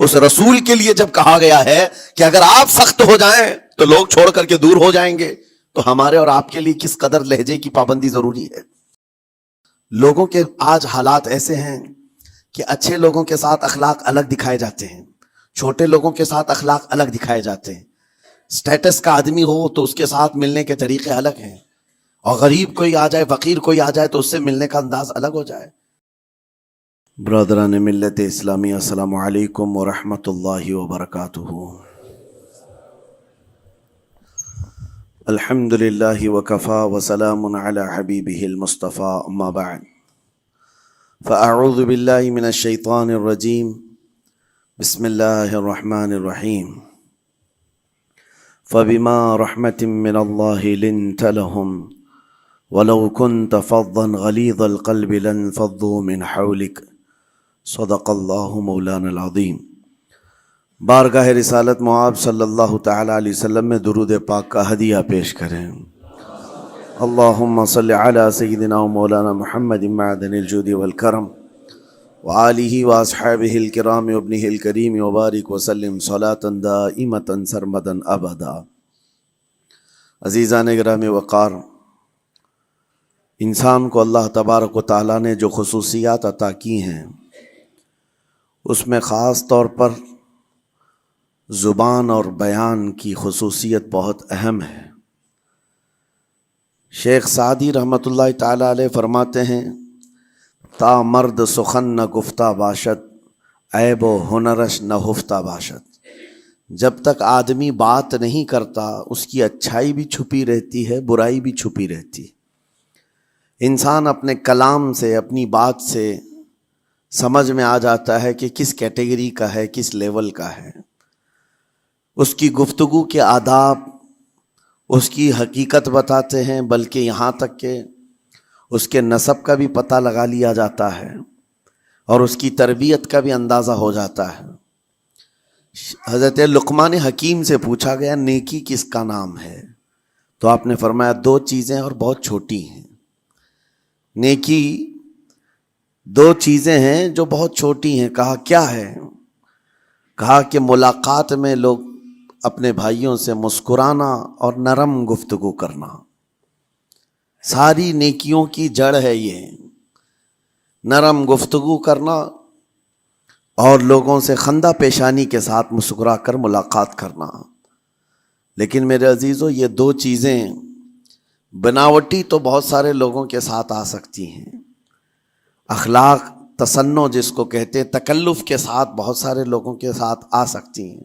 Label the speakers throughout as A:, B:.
A: اس رسول کے لیے جب کہا گیا ہے کہ اگر آپ سخت ہو جائیں تو لوگ چھوڑ کر کے دور ہو جائیں گے، تو ہمارے اور آپ کے لیے کس قدر لہجے کی پابندی ضروری ہے۔ لوگوں کے آج حالات ایسے ہیں کہ اچھے لوگوں کے ساتھ اخلاق الگ دکھائے جاتے ہیں، چھوٹے لوگوں کے ساتھ اخلاق الگ دکھائے جاتے ہیں۔ سٹیٹس کا آدمی ہو تو اس کے ساتھ ملنے کے طریقے الگ ہیں، اور غریب کوئی آ جائے، فقیر کوئی آ جائے تو اس سے ملنے کا انداز الگ ہو جائے۔ برادران ملت اسلامی، السلام علیکم ورحمۃ اللہ وبرکاتہ۔ الحمد للہ وکفا وسلام علی حبیبہ المصطفیٰ، اما بعد فاعوذ باللہ من الشیطان الرجیم، بسم اللہ الرحمن الرحیم۔ فبما رحمة من الله لنت لهم ولو كنت فظا غلیظ القلب لانفضوا من حولك، صدق اللہ مولانا العظیم۔ بارگاہ رسالت معاب صلی اللہ تعالی علیہ وسلم میں درود پاک کا ہدیہ پیش کریں۔ اللہم صلی علی سیدنا و مولانا محمد معدن الجود والکرم وآلہ واصحابہ الکرام وابنہ الکریم وبارک وسلم صلاة دائمة سرمدا ابدا۔ عزیزان گرامی وقار، انسان کو اللہ تبارک و تعالیٰ نے جو خصوصیات عطا کی ہیں اس میں خاص طور پر زبان اور بیان کی خصوصیت بہت اہم ہے۔ شیخ سعدی رحمۃ اللہ تعالیٰ علیہ فرماتے ہیں، تا مرد سخن نہ گفتہ باشد، عیب و ہنرش نہ ہفتہ باشد۔ جب تک آدمی بات نہیں کرتا اس کی اچھائی بھی چھپی رہتی ہے، برائی بھی چھپی رہتی ہے۔ انسان اپنے کلام سے، اپنی بات سے سمجھ میں آ جاتا ہے کہ کس کیٹیگری کا ہے، کس لیول کا ہے۔ اس کی گفتگو کے آداب اس کی حقیقت بتاتے ہیں، بلکہ یہاں تک کہ اس کے نسب کا بھی پتہ لگا لیا جاتا ہے اور اس کی تربیت کا بھی اندازہ ہو جاتا ہے۔ حضرت لقمان حکیم سے پوچھا گیا نیکی کس کا نام ہے، تو آپ نے فرمایا دو چیزیں اور بہت چھوٹی ہیں۔ نیکی دو چیزیں ہیں جو بہت چھوٹی ہیں۔ کہا کیا ہے؟ کہا کہ ملاقات میں لوگ اپنے بھائیوں سے مسکرانا اور نرم گفتگو کرنا۔ ساری نیکیوں کی جڑ ہے یہ، نرم گفتگو کرنا اور لوگوں سے خندہ پیشانی کے ساتھ مسکرا کر ملاقات کرنا۔ لیکن میرے عزیزو، یہ دو چیزیں بناوٹی تو بہت سارے لوگوں کے ساتھ آ سکتی ہیں، اخلاق تصنع جس کو کہتے ہیں، تکلف کے ساتھ بہت سارے لوگوں کے ساتھ آ سکتی ہیں،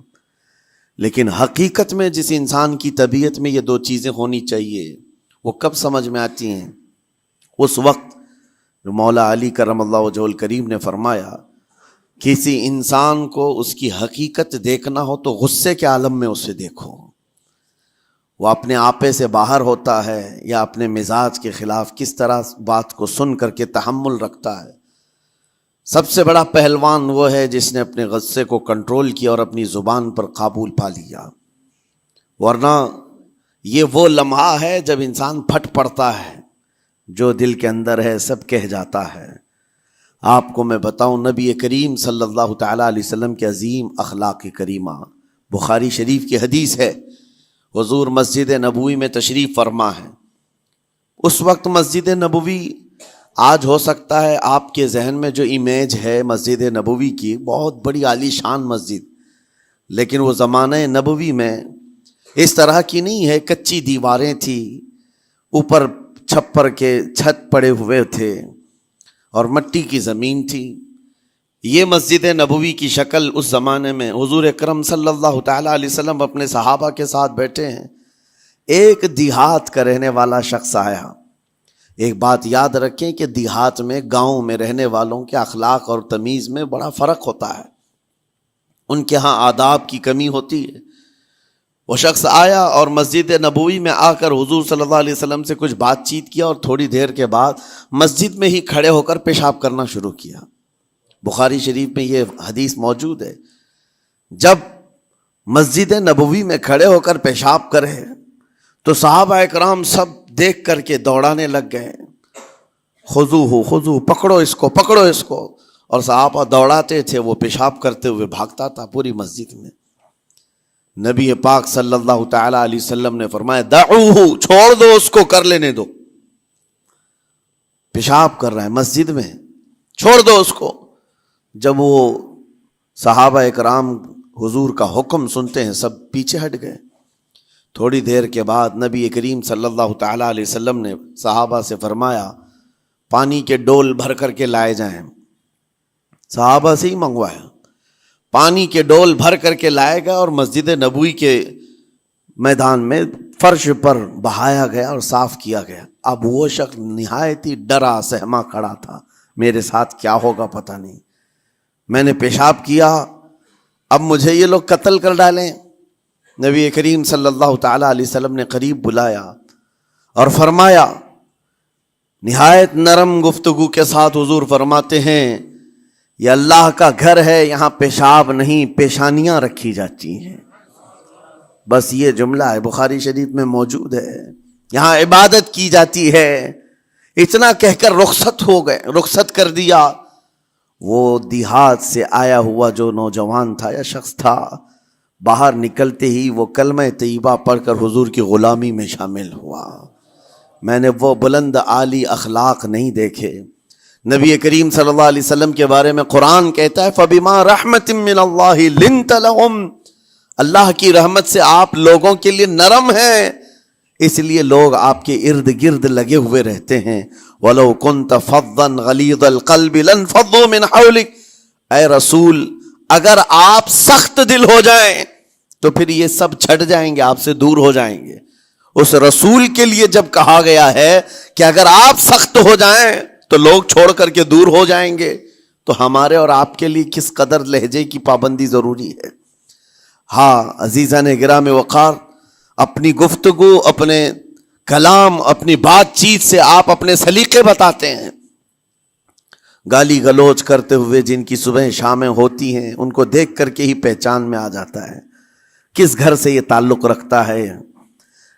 A: لیکن حقیقت میں جس انسان کی طبیعت میں یہ دو چیزیں ہونی چاہیے وہ کب سمجھ میں آتی ہیں؟ اس وقت جو مولا علی کرم اللہ وجہہ الکریم نے فرمایا کسی انسان کو اس کی حقیقت دیکھنا ہو تو غصے کے عالم میں اسے دیکھو۔ وہ اپنے آپے سے باہر ہوتا ہے یا اپنے مزاج کے خلاف کس طرح بات کو سن کر کے تحمل رکھتا ہے۔ سب سے بڑا پہلوان وہ ہے جس نے اپنے غصے کو کنٹرول کیا اور اپنی زبان پر قابو پا لیا، ورنہ یہ وہ لمحہ ہے جب انسان پھٹ پڑتا ہے، جو دل کے اندر ہے سب کہہ جاتا ہے۔ آپ کو میں بتاؤں، نبی کریم صلی اللہ تعالیٰ علیہ وسلم کے عظیم اخلاق کریمہ، بخاری شریف کی حدیث ہے، حضور مسجد نبوی میں تشریف فرما ہے۔ اس وقت مسجد نبوی، آج ہو سکتا ہے آپ کے ذہن میں جو امیج ہے مسجد نبوی کی، بہت بڑی عالی شان مسجد، لیکن وہ زمانہ نبوی میں اس طرح کی نہیں ہے۔ کچی دیواریں تھی، اوپر چھپر کے چھت پڑے ہوئے تھے اور مٹی کی زمین تھی۔ یہ مسجد نبوی کی شکل اس زمانے میں حضور اکرم صلی اللہ تعالیٰ علیہ وسلم اپنے صحابہ کے ساتھ بیٹھے ہیں، ایک دیہات کا رہنے والا شخص آیا۔ ایک بات یاد رکھیں کہ دیہات میں، گاؤں میں رہنے والوں کے اخلاق اور تمیز میں بڑا فرق ہوتا ہے، ان کے ہاں آداب کی کمی ہوتی ہے۔ وہ شخص آیا اور مسجد نبوی میں آ کر حضور صلی اللہ علیہ وسلم سے کچھ بات چیت کیا اور تھوڑی دیر کے بعد مسجد میں ہی کھڑے ہو کر پیشاب کرنا شروع کیا۔ بخاری شریف میں یہ حدیث موجود ہے۔ جب مسجد نبوی میں کھڑے ہو کر پیشاب کرے تو صحابہ اکرام سب دیکھ کر کے دوڑانے لگ گئے، خذوہ خذوہ، پکڑو اس کو، پکڑو اس کو۔ اور صحابہ دوڑاتے تھے، وہ پیشاب کرتے ہوئے بھاگتا تھا پوری مسجد میں۔ نبی پاک صلی اللہ تعالی علیہ وسلم نے فرمایا دعوہ، چھوڑ دو اس کو، کر لینے دو، پیشاب کر رہا ہے مسجد میں، چھوڑ دو اس کو۔ جب وہ صحابہ اکرام حضور کا حکم سنتے ہیں سب پیچھے ہٹ گئے۔ تھوڑی دیر کے بعد نبی کریم صلی اللہ تعالی علیہ وسلم نے صحابہ سے فرمایا پانی کے ڈول بھر کر کے لائے جائیں۔ صحابہ سے ہی منگوایا، پانی کے ڈول بھر کر کے لائے گئے اور مسجد نبوی کے میدان میں فرش پر بہایا گیا اور صاف کیا گیا۔ اب وہ شخص نہایت ہی ڈرا سہما کھڑا تھا، میرے ساتھ کیا ہوگا پتہ نہیں، میں نے پیشاب کیا، اب مجھے یہ لوگ قتل کر ڈالیں۔ نبی کریم صلی اللہ تعالی علیہ وسلم نے قریب بلایا اور فرمایا، نہایت نرم گفتگو کے ساتھ حضور فرماتے ہیں یہ اللہ کا گھر ہے، یہاں پیشاب نہیں پیشانیاں رکھی جاتی ہیں۔ بس یہ جملہ ہے، بخاری شریف میں موجود ہے، یہاں عبادت کی جاتی ہے۔ اتنا کہہ کر رخصت ہو گئے، رخصت کر دیا۔ وہ دیہات سے آیا ہوا جو نوجوان تھا یا شخص تھا، باہر نکلتے ہی وہ کلمہ طیبہ پڑھ کر حضور کی غلامی میں شامل ہوا۔ میں نے وہ بلند عالی اخلاق نہیں دیکھے۔ نبی کریم صلی اللہ علیہ وسلم کے بارے میں قرآن کہتا ہے فَبِمَا رَحْمَةٍ مِّنَ اللَّهِ لِنْتَ لَهُمْ، اللہ کی رحمت سے آپ لوگوں کے لیے نرم ہیں، اس لیے لوگ آپ کے ارد گرد لگے ہوئے رہتے ہیں۔ وَلَوْ كُنْتَ فَظًّا غَلِيظَ الْقَلْبِ لَانْفَضُّوا مِنْ حَوْلِكَ، اے رسول اگر آپ سخت دل ہو جائیں تو پھر یہ سب چھٹ جائیں گے، آپ سے دور ہو جائیں گے۔ اس رسول کے لیے جب کہا گیا ہے کہ اگر آپ سخت ہو جائیں تو لوگ چھوڑ کر کے دور ہو جائیں گے، تو ہمارے اور آپ کے لیے کس قدر لہجے کی پابندی ضروری ہے۔ ہاں عزیزان گرام وقار، اپنی گفتگو، اپنے کلام، اپنی بات چیت سے آپ اپنے سلیقے بتاتے ہیں۔ گالی گلوچ کرتے ہوئے جن کی صبح شامیں ہوتی ہیں ان کو دیکھ کر کے ہی پہچان میں آ جاتا ہے کس گھر سے یہ تعلق رکھتا ہے،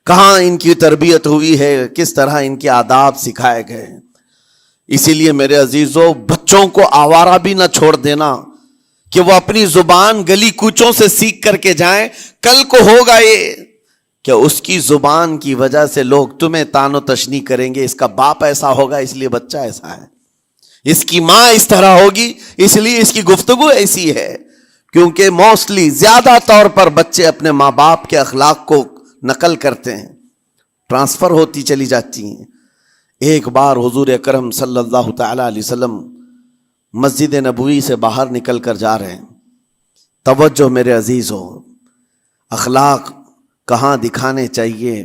A: کہاں ان کی تربیت ہوئی ہے، کس طرح ان کے آداب سکھائے گئے۔ اسی لیے میرے عزیزو، بچوں کو آوارہ بھی نہ چھوڑ دینا کہ وہ اپنی زبان گلی کوچوں سے سیکھ کر کے جائیں۔ کل کو ہوگا یہ کہ اس کی زبان کی وجہ سے لوگ تمہیں تان و تشنیع کریں گے، اس کا باپ ایسا ہوگا اس لیے بچہ ایسا ہے، اس کی ماں اس طرح ہوگی اس لیے اس کی گفتگو ایسی ہے۔ کیونکہ موسٹلی زیادہ طور پر بچے اپنے ماں باپ کے اخلاق کو نقل کرتے ہیں، ٹرانسفر ہوتی چلی جاتی ہیں۔ ایک بار حضور اکرم صلی اللہ تعالی علیہ وسلم مسجد نبوی سے باہر نکل کر جا رہے ہیں۔ توجہ میرے عزیزو، اخلاق کہاں دکھانے چاہیے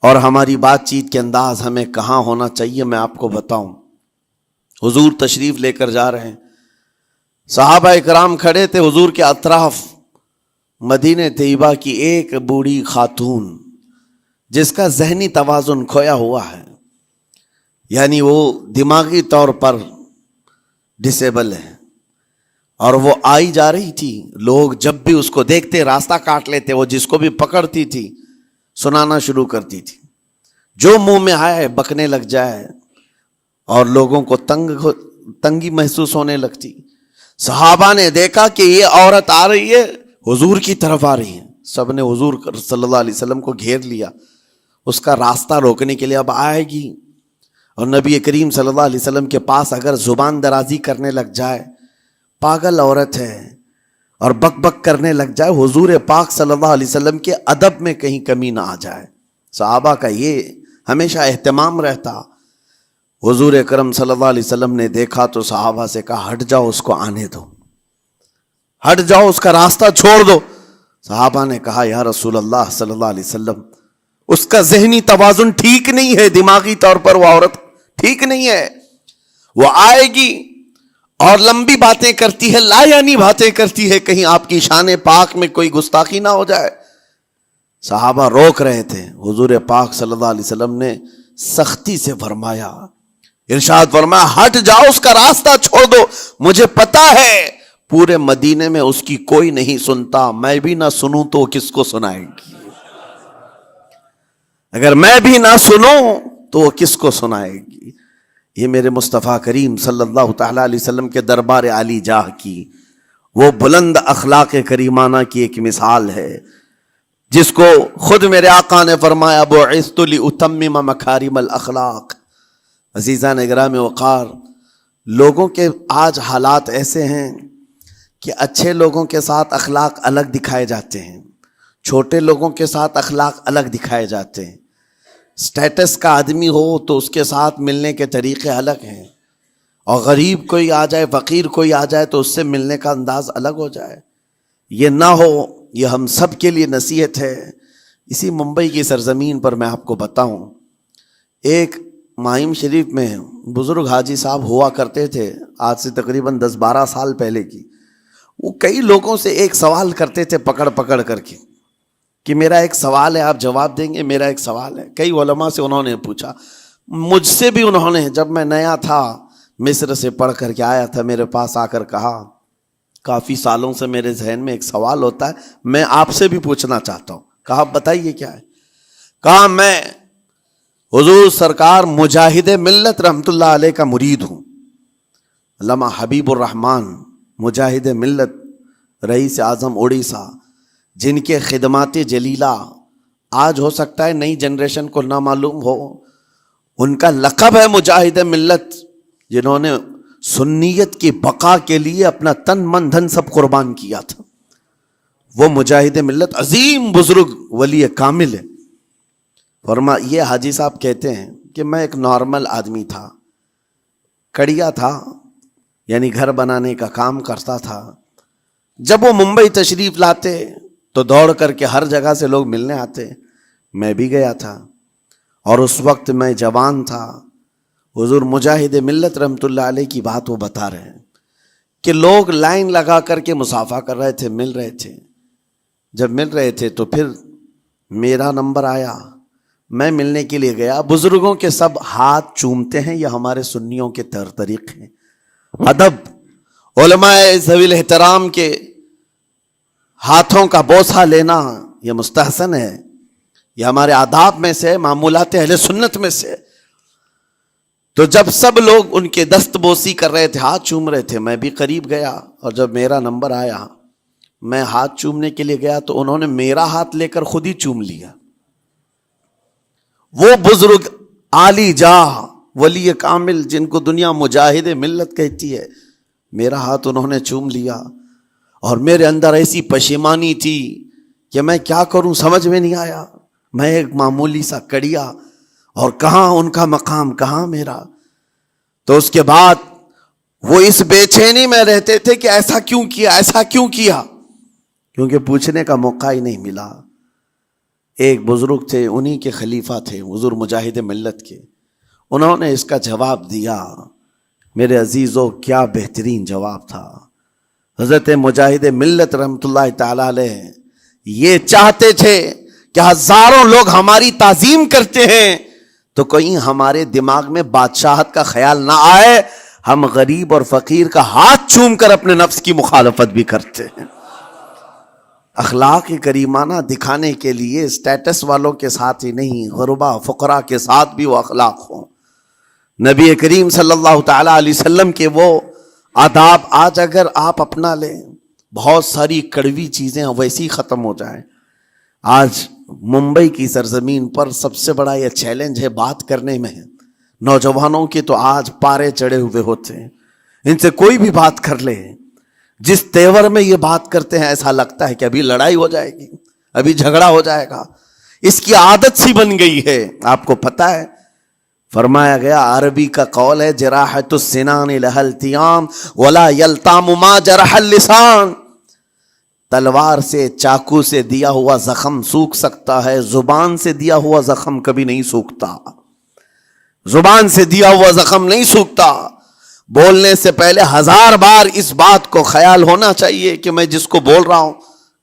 A: اور ہماری بات چیت کے انداز ہمیں کہاں ہونا چاہیے میں آپ کو بتاؤں۔ حضور تشریف لے کر جا رہے ہیں، صحابہ اکرام کھڑے تھے حضور کے اطراف۔ مدینہ طیبہ کی ایک بوڑھی خاتون جس کا ذہنی توازن کھویا ہوا ہے، یعنی وہ دماغی طور پر ڈسیبل ہے، اور وہ آئی جا رہی تھی۔ لوگ جب بھی اس کو دیکھتے راستہ کاٹ لیتے، وہ جس کو بھی پکڑتی تھی سنانا شروع کرتی تھی، جو منہ میں آئے بکنے لگ جائے، اور لوگوں کو تنگی محسوس ہونے لگتی۔ صحابہ نے دیکھا کہ یہ عورت آ رہی ہے، حضور کی طرف آ رہی ہے، سب نے حضور صلی اللہ علیہ وسلم کو گھیر لیا، اس کا راستہ روکنے کے لیے اب آئے گی، اور نبی کریم صلی اللہ علیہ وسلم کے پاس اگر زبان درازی کرنے لگ جائے، پاگل عورت ہے، اور بک بک کرنے لگ جائے، حضور پاک صلی اللہ علیہ وسلم کے ادب میں کہیں کمی نہ آ جائے۔ صحابہ کا یہ ہمیشہ اہتمام رہتا۔ حضور اکرم صلی اللہ علیہ وسلم نے دیکھا تو صحابہ سے کہا ہٹ جاؤ، اس کو آنے دو، ہٹ جاؤ، اس کا راستہ چھوڑ دو۔ صحابہ نے کہا یا رسول اللہ صلی اللہ علیہ وسلم، اس کا ذہنی توازن ٹھیک نہیں ہے، دماغی طور پر وہ عورت ٹھیک نہیں ہے، وہ آئے گی اور لمبی باتیں کرتی ہے، لا یعنی باتیں کرتی ہے، کہیں آپ کی شان پاک میں کوئی گستاخی نہ ہو جائے۔ صحابہ روک رہے تھے، حضور پاک صلی اللہ علیہ وسلم نے سختی سے فرمایا، ارشاد فرمایا ہٹ جاؤ، اس کا راستہ چھوڑ دو، مجھے پتا ہے پورے مدینے میں اس کی کوئی نہیں سنتا، میں بھی نہ سنوں تو کس کو سنائے گی، اگر میں بھی نہ سنوں تو وہ کس کو سنائے گی۔ یہ میرے مصطفیٰ کریم صلی اللہ تعالیٰ علیہ وسلم کے دربار عالی جاہ کی وہ بلند اخلاق کریمانہ کی ایک مثال ہے، جس کو خود میرے آقا نے فرمایا بعثت لأتمم مکارم الاخلاق۔ عزیزان اکرام وقار، لوگوں کے آج حالات ایسے ہیں کہ اچھے لوگوں کے ساتھ اخلاق الگ دکھائے جاتے ہیں، چھوٹے لوگوں کے ساتھ اخلاق الگ دکھائے جاتے ہیں۔ سٹیٹس کا آدمی ہو تو اس کے ساتھ ملنے کے طریقے الگ ہیں، اور غریب کوئی آ جائے، فقیر کوئی آ جائے تو اس سے ملنے کا انداز الگ ہو جائے۔ یہ نہ ہو، یہ ہم سب کے لیے نصیحت ہے۔ اسی ممبئی کی سرزمین پر میں آپ کو بتاؤں، ایک ماہم شریف میں بزرگ حاجی صاحب ہوا کرتے تھے، آج سے تقریباً 10-12 سال پہلے کی۔ وہ کئی لوگوں سے ایک سوال کرتے تھے پکڑ پکڑ کر کے کہ میرا ایک سوال ہے، آپ جواب دیں گے، میرا ایک سوال ہے۔ کئی علماء سے انہوں نے پوچھا، مجھ سے بھی انہوں نے، جب میں نیا تھا مصر سے پڑھ کر کے آیا تھا، میرے پاس آ کر کہا کافی سالوں سے میرے ذہن میں ایک سوال ہوتا ہے، میں آپ سے بھی پوچھنا چاہتا ہوں۔ کہا بتائیے کیا ہے؟ کہا میں حضور سرکار مجاہد ملت رحمت اللہ علیہ کا مرید ہوں۔ علامہ حبیب الرحمن مجاہد ملت، رئیس اعظم اڑیسہ، جن کے خدمات جلیلہ آج ہو سکتا ہے نئی جنریشن کو نہ معلوم ہو، ان کا لقب ہے مجاہد ملت، جنہوں نے سنیت کی بقا کے لیے اپنا تن من دھن سب قربان کیا تھا۔ وہ مجاہد ملت عظیم بزرگ ولی کامل ہے۔ یہ حاجی صاحب کہتے ہیں کہ میں ایک نارمل آدمی تھا، کڑیا تھا، یعنی گھر بنانے کا کام کرتا تھا۔ جب وہ ممبئی تشریف لاتے تو دوڑ کر کے ہر جگہ سے لوگ ملنے آتے، میں بھی گیا تھا، اور اس وقت میں جوان تھا۔ حضور مجاہد ملت رحمت اللہ علیہ کی بات وہ بتا رہے ہیں کہ لوگ لائن لگا کر کے مصافحہ کر رہے تھے، مل رہے تھے۔ جب مل رہے تھے تو پھر میرا نمبر آیا، میں ملنے کے لیے گیا۔ بزرگوں کے سب ہاتھ چومتے ہیں، یہ ہمارے سنیوں کے طریقے ہیں۔ ادب، علماء ذوی الاحترام کے ہاتھوں کا بوسہ لینا یہ مستحسن ہے، یہ ہمارے آداب میں سے، معمولات اہل سنت میں سے۔ تو جب سب لوگ ان کے دست بوسی کر رہے تھے، ہاتھ چوم رہے تھے، میں بھی قریب گیا، اور جب میرا نمبر آیا میں ہاتھ چومنے کے لیے گیا تو انہوں نے میرا ہاتھ لے کر خود ہی چوم لیا۔ وہ بزرگ عالی جاہ ولی کامل جن کو دنیا مجاہد ملت کہتی ہے، میرا ہاتھ انہوں نے چوم لیا، اور میرے اندر ایسی پشیمانی تھی کہ میں کیا کروں سمجھ میں نہیں آیا۔ میں ایک معمولی سا کڑیا، اور کہاں ان کا مقام، کہاں میرا۔ تو اس کے بعد وہ اس بے چینی میں رہتے تھے کہ ایسا کیوں کیا، ایسا کیوں کیا، کیونکہ پوچھنے کا موقع ہی نہیں ملا۔ ایک بزرگ تھے، انہی کے خلیفہ تھے حضور مجاہد ملت کے، انہوں نے اس کا جواب دیا۔ میرے عزیزو، کیا بہترین جواب تھا۔ حضرت مجاہد ملت رحمت اللہ تعالی علیہ یہ چاہتے تھے کہ ہزاروں لوگ ہماری تعظیم کرتے ہیں تو کہیں ہمارے دماغ میں بادشاہت کا خیال نہ آئے، ہم غریب اور فقیر کا ہاتھ چوم کر اپنے نفس کی مخالفت بھی کرتے ہیں۔ اخلاق کریمانہ دکھانے کے لیے اسٹیٹس والوں کے ساتھ ہی نہیں، غربا فقراء کے ساتھ بھی وہ اخلاق ہوں۔ نبی کریم صلی اللہ تعالیٰ علیہ وسلم کے وہ آداب آج اگر آپ اپنا لیں، بہت ساری کڑوی چیزیں ویسی ختم ہو جائیں۔ آج ممبئی کی سرزمین پر سب سے بڑا یہ چیلنج ہے بات کرنے میں، نوجوانوں کے تو آج پارے چڑھے ہوئے ہوتے ہیں، ان سے کوئی بھی بات کر لے، جس تیور میں یہ بات کرتے ہیں ایسا لگتا ہے کہ ابھی لڑائی ہو جائے گی، ابھی جھگڑا ہو جائے گا۔ اس کی عادت سی بن گئی ہے۔ آپ کو پتہ ہے فرمایا گیا، عربی کا قول ہے، جراحت السنان لها التیام ولا یلتام ما جرح اللسان۔ تلوار سے، چاقو سے دیا ہوا زخم سوکھ سکتا ہے، زبان سے دیا ہوا زخم کبھی نہیں سوکھتا۔ زبان سے دیا ہوا زخم نہیں سوکھتا۔ بولنے سے پہلے 1000 بار اس بات کو خیال ہونا چاہیے کہ میں جس کو بول رہا ہوں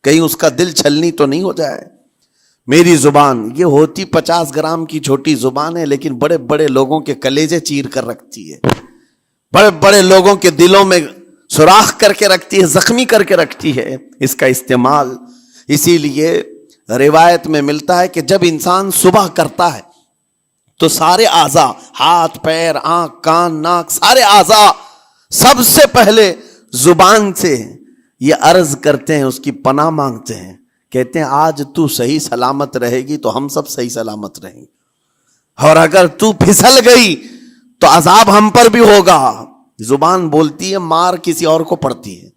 A: کہیں اس کا دل چھلنی تو نہیں ہو جائے۔ میری زبان یہ ہوتی 50 گرام کی چھوٹی زبان ہے، لیکن بڑے بڑے لوگوں کے کلیجے چیر کر رکھتی ہے، بڑے بڑے لوگوں کے دلوں میں سوراخ کر کے رکھتی ہے، زخمی کر کے رکھتی ہے اس کا استعمال۔ اسی لیے روایت میں ملتا ہے کہ جب انسان صبح کرتا ہے تو سارے اعضاء، ہاتھ پیر آنکھ کان ناک، سارے اعضاء سب سے پہلے زبان سے یہ عرض کرتے ہیں، اس کی پناہ مانگتے ہیں، کہتے ہیں آج تو صحیح سلامت رہے گی تو ہم سب صحیح سلامت رہیں گے، اور اگر تو پھسل گئی تو عذاب ہم پر بھی ہوگا۔ زبان بولتی ہے، مار کسی اور کو پڑتی ہے،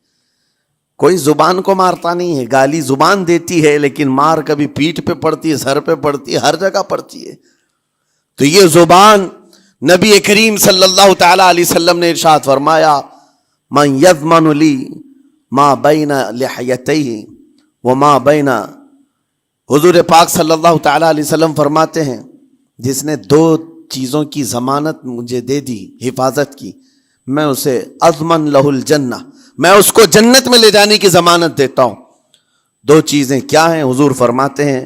A: کوئی زبان کو مارتا نہیں ہے، گالی زبان دیتی ہے لیکن مار کبھی پیٹھ پہ پڑتی ہے، سر پہ پڑتی ہے، ہر جگہ پڑتی ہے۔ تو یہ زبان نبی کریم صلی اللہ تعالی علیہ وسلم نے ارشاد فرمایا، من یضمن لی ما بین لحیتیہ وما بین، حضور پاک صلی اللہ تعالی علیہ وسلم فرماتے ہیں جس نے دو چیزوں کی ضمانت مجھے دے دی، حفاظت کی، میں اسے اضمن لہ الجنہ، میں اس کو جنت میں لے جانے کی ضمانت دیتا ہوں۔ دو چیزیں کیا ہیں؟ حضور فرماتے ہیں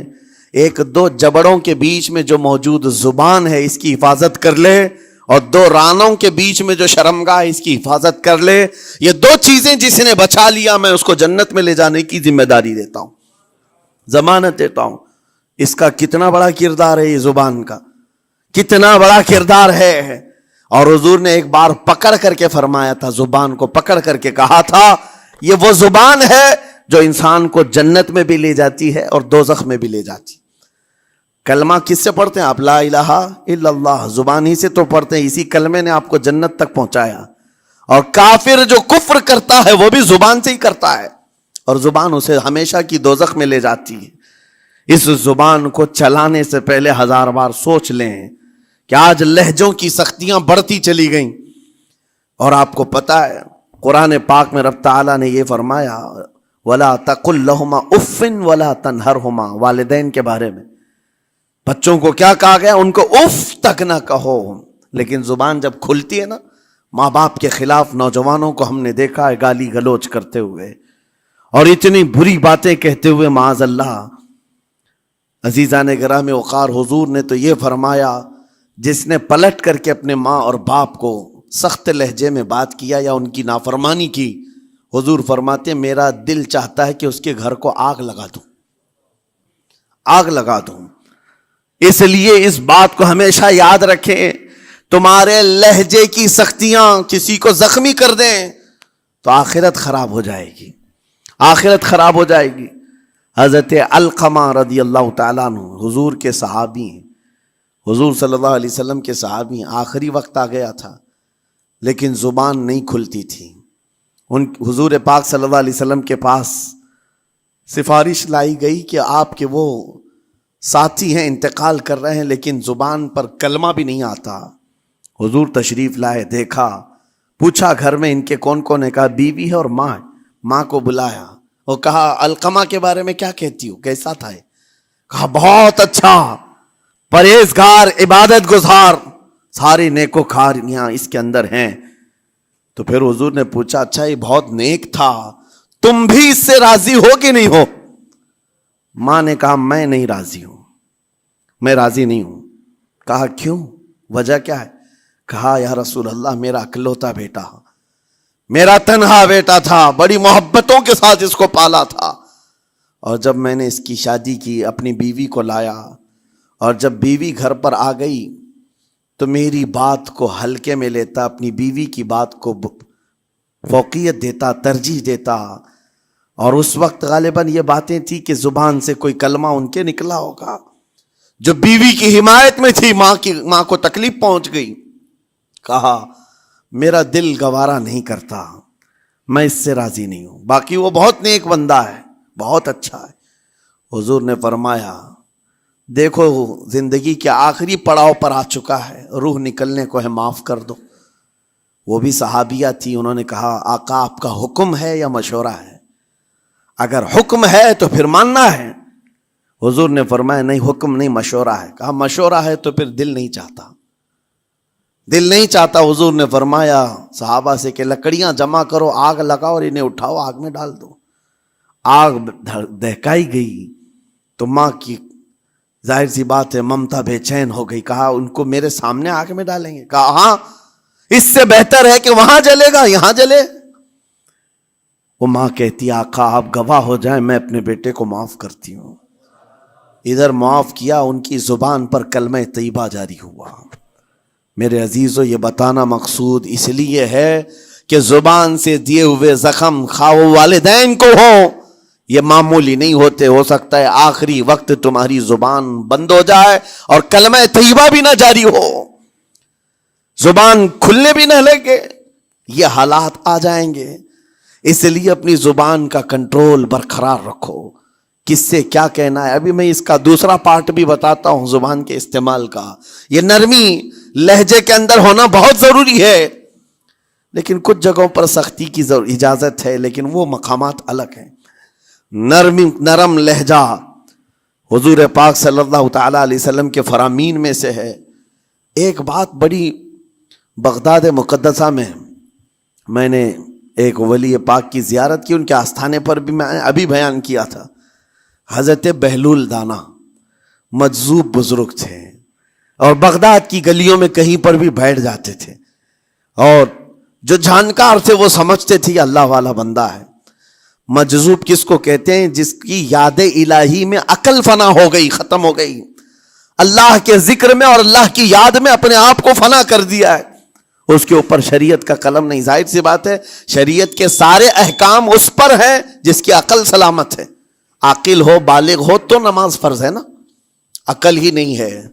A: ایک دو جبڑوں کے بیچ میں جو موجود زبان ہے اس کی حفاظت کر لے، اور دو رانوں کے بیچ میں جو شرمگاہ ہے اس کی حفاظت کر لے، یہ دو چیزیں جس نے بچا لیا میں اس کو جنت میں لے جانے کی ذمہ داری دیتا ہوں، ضمانت دیتا ہوں۔ اس کا کتنا بڑا کردار ہے، یہ زبان کا کتنا بڑا کردار ہے۔ اور حضور نے ایک بار پکڑ کر کے فرمایا تھا، زبان کو پکڑ کر کے کہا تھا یہ وہ زبان ہے جو انسان کو جنت میں بھی لے جاتی ہے اور دوزخ میں بھی لے جاتی۔ کلمہ کس سے پڑھتے ہیں آپ؟ لا الہ الا اللہ، زبان ہی سے تو پڑھتے ہیں، اسی کلمے نے آپ کو جنت تک پہنچایا۔ اور کافر جو کفر کرتا ہے وہ بھی زبان سے ہی کرتا ہے، اور زبان اسے ہمیشہ کی دوزخ میں لے جاتی ہے۔ اس زبان کو چلانے سے پہلے 1000 بار سوچ لیں کہ آج لہجوں کی سختیاں بڑھتی چلی گئیں، اور آپ کو پتہ ہے قرآن پاک میں رب تعالیٰ نے یہ فرمایا وَلَا تَقُلْ لَهُمَا اُفٍّ وَلَا تَنْهَرْهُمَا، والدین کے بارے میں بچوں کو کیا کہا گیا؟ ان کو اف تک نہ کہو۔ لیکن زبان جب کھلتی ہے نا، ماں باپ کے خلاف نوجوانوں کو ہم نے دیکھا ہے گالی گلوچ کرتے ہوئے اور اتنی بری باتیں کہتے ہوئے، معاذ اللہ۔ عزیزان گرامی وقار، حضور نے تو یہ فرمایا جس نے پلٹ کر کے اپنے ماں اور باپ کو سخت لہجے میں بات کیا یا ان کی نافرمانی کی، حضور فرماتے ہیں میرا دل چاہتا ہے کہ اس کے گھر کو آگ لگا دوں، آگ لگا دوں۔ اس لیے اس بات کو ہمیشہ یاد رکھیں، تمہارے لہجے کی سختیاں کسی کو زخمی کر دیں تو آخرت خراب ہو جائے گی، آخرت خراب ہو جائے گی۔ حضرت علقمہ رضی اللہ تعالیٰ عنہ حضور کے صحابی ہیں، حضور صلی اللہ علیہ وسلم کے صحابی ہیں، آخری وقت آ گیا تھا لیکن زبان نہیں کھلتی تھی۔ حضور پاک صلی اللہ علیہ وسلم کے پاس سفارش لائی گئی کہ آپ کے وہ ساتھی ہیں انتقال کر رہے ہیں لیکن زبان پر کلمہ بھی نہیں آتا۔ حضور تشریف لائے، دیکھا، پوچھا گھر میں ان کے کون کون ہے؟ کہا بیوی ہے اور ماں ہے۔ ماں کو بلایا اور کہا علقمہ کے بارے میں کیا کہتی ہو، کیسا تھا؟ کہا بہت اچھا، پرہیزگار، عبادت گزار، ساری نیکوکاریاں اس کے اندر ہیں۔ تو پھر حضور نے پوچھا اچھا یہ بہت نیک تھا، تم بھی اس سے راضی ہو کہ نہیں ہو؟ ماں نے کہا میں نہیں راضی ہوں، میں راضی نہیں ہوں۔ کہا کیوں، وجہ کیا ہے؟ کہا یا رسول اللہ میرا اکلوتا بیٹا، میرا تنہا بیٹا تھا، بڑی محبتوں کے ساتھ اس کو پالا تھا، اور جب میں نے اس کی شادی کی اپنی بیوی کو لایا، اور جب بیوی گھر پر آ گئی تو میری بات کو ہلکے میں لیتا، اپنی بیوی کی بات کو فوقیت دیتا، ترجیح دیتا، اور اس وقت غالباً یہ باتیں تھی کہ زبان سے کوئی کلمہ ان کے نکلا ہوگا جو بیوی کی حمایت میں تھی، ماں کو تکلیف پہنچ گئی۔ کہا میرا دل گوارا نہیں کرتا، میں اس سے راضی نہیں ہوں، باقی وہ بہت نیک بندہ ہے، بہت اچھا ہے۔ حضور نے فرمایا دیکھو زندگی کے آخری پڑاؤ پر آ چکا ہے، روح نکلنے کو ہے، معاف کر دو۔ وہ بھی صحابیہ تھی، انہوں نے کہا آقا آپ کا حکم ہے یا مشورہ ہے؟ اگر حکم ہے تو پھر ماننا ہے۔ حضور نے فرمایا نہیں، حکم نہیں، مشورہ ہے۔ کہا مشورہ ہے تو پھر دل نہیں چاہتا، دل نہیں چاہتا۔ حضور نے فرمایا صحابہ سے کہ لکڑیاں جمع کرو، آگ لگاؤ اور انہیں اٹھاؤ، آگ میں ڈال دو۔ آگ دہکائی گئی تو ماں کی ظاہر سی بات ہے ممتا بے چین ہو گئی۔ کہا ان کو میرے سامنے آگ میں ڈالیں گے؟ کہا ہاں، اس سے بہتر ہے کہ وہاں جلے گا، یہاں جلے۔ وہ ماں کہتی آقا آپ گواہ ہو جائیں، میں اپنے بیٹے کو معاف کرتی ہوں، ادھر معاف کیا, ان کی زبان پر کلمہ طیبہ جاری ہوا. میرے عزیزو, یہ بتانا مقصود اس لیے ہے کہ زبان سے دیے ہوئے زخم خواہ والدین کو ہو, یہ معمولی نہیں ہوتے. ہو سکتا ہے آخری وقت تمہاری زبان بند ہو جائے اور کلمہ طیبہ بھی نہ جاری ہو, زبان کھلنے بھی نہ لگے, یہ حالات آ جائیں گے. اس لیے اپنی زبان کا کنٹرول برقرار رکھو. کس سے کیا کہنا ہے, ابھی میں اس کا دوسرا پارٹ بھی بتاتا ہوں زبان کے استعمال کا. یہ نرمی لہجے کے اندر ہونا بہت ضروری ہے, لیکن کچھ جگہوں پر سختی کی اجازت ہے, لیکن وہ مقامات الگ ہیں. نرم لہجہ حضور پاک صلی اللہ تعالی علیہ وسلم کے فرامین میں سے ہے. ایک بات بڑی, بغداد مقدسہ میں نے ایک ولی پاک کی زیارت کی, ان کے آستانے پر بھی میں ابھی بیان کیا تھا. حضرت بہلول دانا مجذوب بزرگ تھے, اور بغداد کی گلیوں میں کہیں پر بھی بیٹھ جاتے تھے, اور جو جانکار تھے وہ سمجھتے تھے اللہ والا بندہ ہے. مجذوب کس کو کہتے ہیں؟ جس کی یاد الہی میں عقل فنا ہو گئی, ختم ہو گئی, اللہ کے ذکر میں اور اللہ کی یاد میں اپنے آپ کو فنا کر دیا ہے. اس کے اوپر شریعت کا قلم نہیں. ظاہر سی بات ہے شریعت کے سارے احکام اس پر ہیں جس کی عقل سلامت ہے. عاقل ہو, بالغ ہو تو نماز فرض ہے نا, عقل ہی نہیں ہے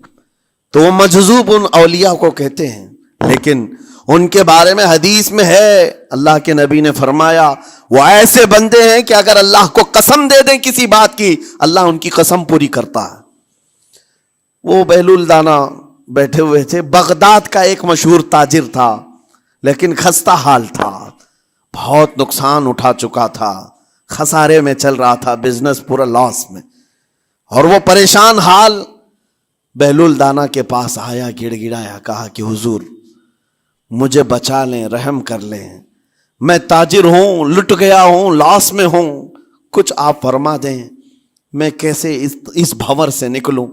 A: تو وہ مجذوب ان اولیاء کو کہتے ہیں. لیکن ان کے بارے میں حدیث میں ہے, اللہ کے نبی نے فرمایا وہ ایسے بندے ہیں کہ اگر اللہ کو قسم دے دیں کسی بات کی, اللہ ان کی قسم پوری کرتا ہے. وہ بہلول دانا بیٹھے ہوئے تھے. بغداد کا ایک مشہور تاجر تھا, لیکن خستہ حال تھا, بہت نقصان اٹھا چکا تھا, خسارے میں چل رہا تھا, بزنس پورا لاس میں, اور وہ پریشان حال بہلول دانا کے پاس آیا, گڑ گڑایا, کہا کہ حضور مجھے بچا لیں, رحم کر لیں, میں تاجر ہوں, لٹ گیا ہوں, لاس میں ہوں, کچھ آپ فرما دیں, میں کیسے اس بھنور سے نکلوں.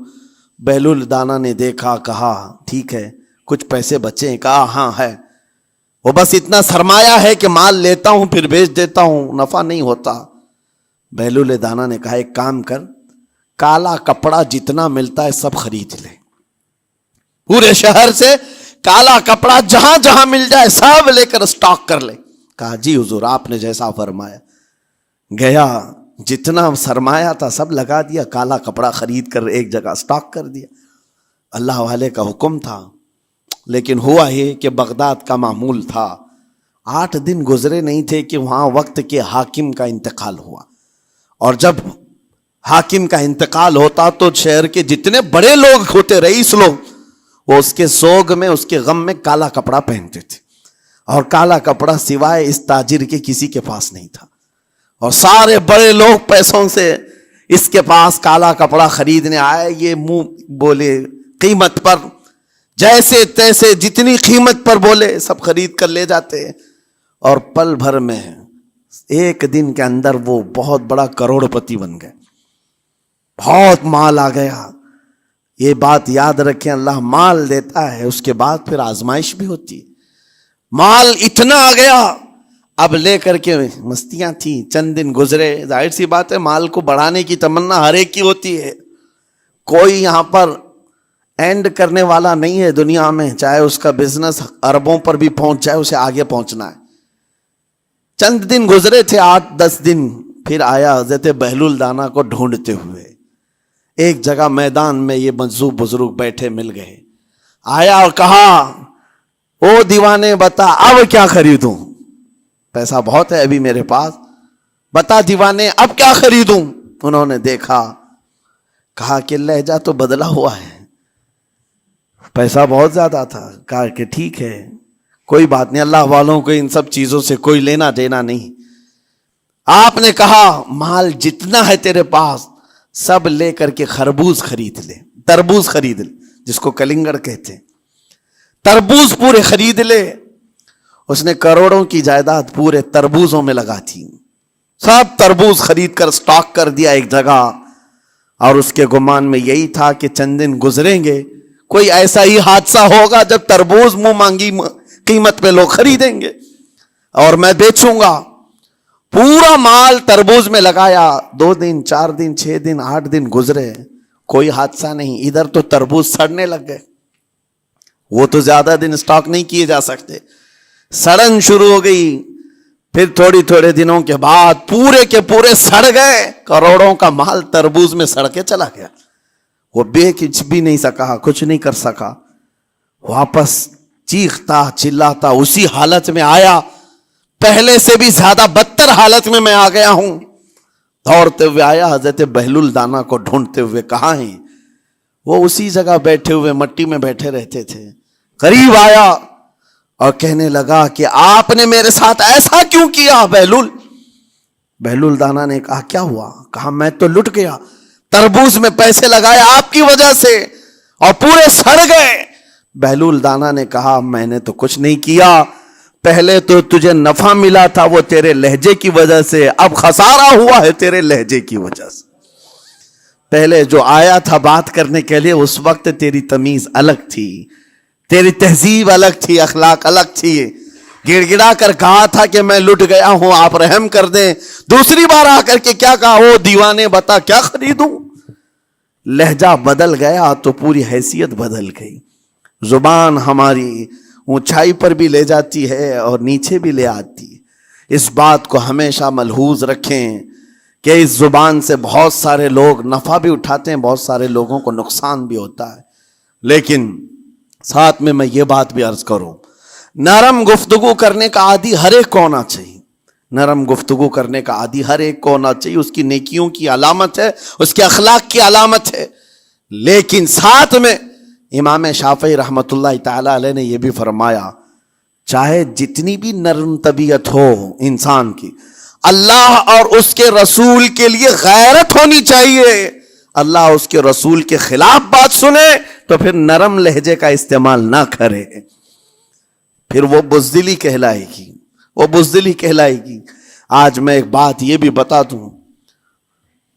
A: بہلول دانا نے دیکھا, کہا ٹھیک ہے کچھ پیسے بچے ہیں؟ کہا ہاں ہے, وہ بس اتنا سرمایہ ہے کہ مال لیتا ہوں پھر بیچ دیتا ہوں, نفع نہیں ہوتا. بہلول دانا نے کہا ایک کام کر, کالا کپڑا جتنا ملتا ہے سب خرید لے, پورے شہر سے کالا کپڑا جہاں جہاں مل جائے سب لے کر اسٹاک کر لے. کہا جی حضور آپ نے جیسا فرمایا. گیا, جتنا سرمایہ تھا سب لگا دیا, کالا کپڑا خرید کر ایک جگہ اسٹاک کر دیا. اللہ والے کا حکم تھا. لیکن ہوا یہ کہ بغداد کا معمول تھا, 8 دن گزرے نہیں تھے کہ وہاں وقت کے حاکم کا انتقال ہوا, اور جب حاکم کا انتقال ہوتا تو شہر کے جتنے بڑے لوگ ہوتے, رئیس لوگ, وہ اس کے سوگ میں, اس کے غم میں کالا کپڑا پہنتے تھے, اور کالا کپڑا سوائے اس تاجر کے کسی کے پاس نہیں تھا. اور سارے بڑے لوگ پیسوں سے اس کے پاس کالا کپڑا خریدنے آئے. یہ منہ بولے قیمت پر, جیسے تیسے جتنی قیمت پر بولے سب خرید کر لے جاتے, اور پل بھر میں ایک دن کے اندر وہ بہت بڑا کروڑ پتی بن گئے, بہت مال آ گیا. یہ بات یاد رکھیں, اللہ مال دیتا ہے, اس کے بعد پھر آزمائش بھی ہوتی. مال اتنا آ گیا, اب لے کر کے مستیاں تھیں, چند دن گزرے. ظاہر سی بات ہے مال کو بڑھانے کی تمنا ہر ایک کی ہوتی ہے, کوئی یہاں پر اینڈ کرنے والا نہیں ہے دنیا میں, چاہے اس کا بزنس اربوں پر بھی پہنچ جائے, اسے آگے پہنچنا ہے. چند دن گزرے تھے, 8-10 دن, پھر آیا حضرت بہلول دانا کو ڈھونڈتے ہوئے. ایک جگہ میدان میں یہ مجذوب بزرگ بیٹھے مل گئے. آیا اور کہا او دیوانے بتا اب کیا خریدوں, پیسہ بہت ہے ابھی میرے پاس, بتا دیوانے اب کیا خریدوں. انہوں نے دیکھا, کہا کہ لہجہ تو بدلا ہوا ہے, پیسہ بہت زیادہ تھا. کہا کہ ٹھیک ہے کوئی بات نہیں, اللہ والوں کو ان سب چیزوں سے کوئی لینا دینا نہیں. آپ نے کہا مال جتنا ہے تیرے پاس سب لے کر کے خربوز خرید لے, تربوز خرید لے, جس کو کلنگڑ کہتے ہیں, تربوز پورے خرید لے. اس نے کروڑوں کی جائیداد پورے تربوزوں میں لگا تھی, سب تربوز خرید کر سٹاک کر دیا ایک جگہ. اور اس کے گمان میں یہی تھا کہ چند دن گزریں گے, کوئی ایسا ہی حادثہ ہوگا جب تربوز منہ مانگی قیمت پہ لوگ خریدیں گے اور میں بیچوں گا. پورا مال تربوز میں لگایا. 2 دن 4 دن 6 دن 8 دن گزرے, کوئی حادثہ نہیں. ادھر تو تربوز سڑنے لگ گئے, وہ تو زیادہ دن اسٹاک نہیں کیے جا سکتے, سڑن شروع ہو گئی. پھر تھوڑے دنوں کے بعد پورے کے پورے سڑ گئے. کروڑوں کا مال تربوز میں سڑ کے چلا گیا. وہ کچھ بھی نہیں سکا, کچھ نہیں کر سکا. واپس چیختا چلاتا اسی حالت میں آیا, پہلے سے بھی زیادہ بدتر حالت میں آ گیا ہوں. دوڑتے ہوئے آیا, حضرت بہلول دانا کو ڈھونڈتے ہوئے. کہاں ہیں وہ؟ اسی جگہ بیٹھے ہوئے مٹی میں بیٹھے رہتے تھے. قریب آیا اور کہنے لگا کہ آپ نے میرے ساتھ ایسا کیوں کیا بہلول؟ بہلول دانا نے کہا کیا ہوا؟ کہا میں تو لٹ گیا, تربوز میں پیسے لگائے آپ کی وجہ سے اور پورے سڑ گئے. بہلول دانا نے کہا میں نے تو کچھ نہیں کیا, پہلے تو تجھے نفع ملا تھا وہ تیرے لہجے کی وجہ سے, اب خسارہ ہوا ہے تیرے لہجے کی وجہ سے. پہلے جو آیا تھا بات کرنے کے لیے اس وقت تیری تمیز الگ تھی, تیری تہذیب الگ تھی, اخلاق الگ تھی. گڑ گڑا کر کہا تھا کہ میں لٹ گیا ہوں, آپ رحم کر دیں. دوسری بار آ کر کے کیا کہا؟ او دیوانے بتا کیا خریدوں. لہجہ بدل گیا تو پوری حیثیت بدل گئی. زبان ہماری اونچائی پر بھی لے جاتی ہے اور نیچے بھی لے آتی ہے. اس بات کو ہمیشہ ملحوظ رکھیں کہ اس زبان سے بہت سارے لوگ نفع بھی اٹھاتے ہیں, بہت سارے لوگوں کو نقصان بھی ہوتا ہے. لیکن ساتھ میں یہ بات بھی عرض کروں, نرم گفتگو کرنے کا عادی ہر ایک کو ہونا چاہیے. نرم گفتگو کرنے کا عادی ہر ایک کو ہونا چاہیے. اس کی نیکیوں کی علامت ہے, اس کے اخلاق کی علامت ہے. لیکن ساتھ میں امام شافعی رحمۃ اللہ تعالی علیہ نے یہ بھی فرمایا, چاہے جتنی بھی نرم طبیعت ہو انسان کی, اللہ اور اس کے رسول کے لیے غیرت ہونی چاہیے. اللہ اس کے رسول کے خلاف بات سنے تو پھر نرم لہجے کا استعمال نہ کرے, پھر وہ بزدلی کہلائے گی, وہ بزدلی کہلائے گی. آج میں ایک بات یہ بھی بتا دوں,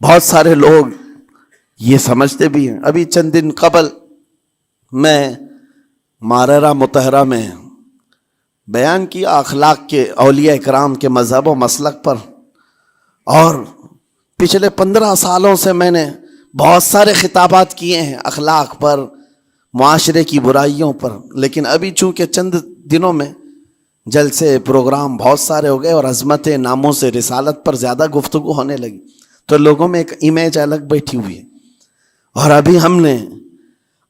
A: بہت سارے لوگ یہ سمجھتے بھی ہیں. ابھی چند دن قبل میں ماررہ مطہرہ میں بیان کیا اخلاق کے اولیاء اکرام کے مذہب و مسلک پر, اور پچھلے 15 سالوں سے میں نے بہت سارے خطابات کیے ہیں اخلاق پر, معاشرے کی برائیوں پر. لیکن ابھی چونکہ چند دنوں میں جلسے پروگرام بہت سارے ہو گئے اور عظمت ناموں سے رسالت پر زیادہ گفتگو ہونے لگی, تو لوگوں میں ایک امیج الگ بیٹھی ہوئی ہے. اور ابھی ہم نے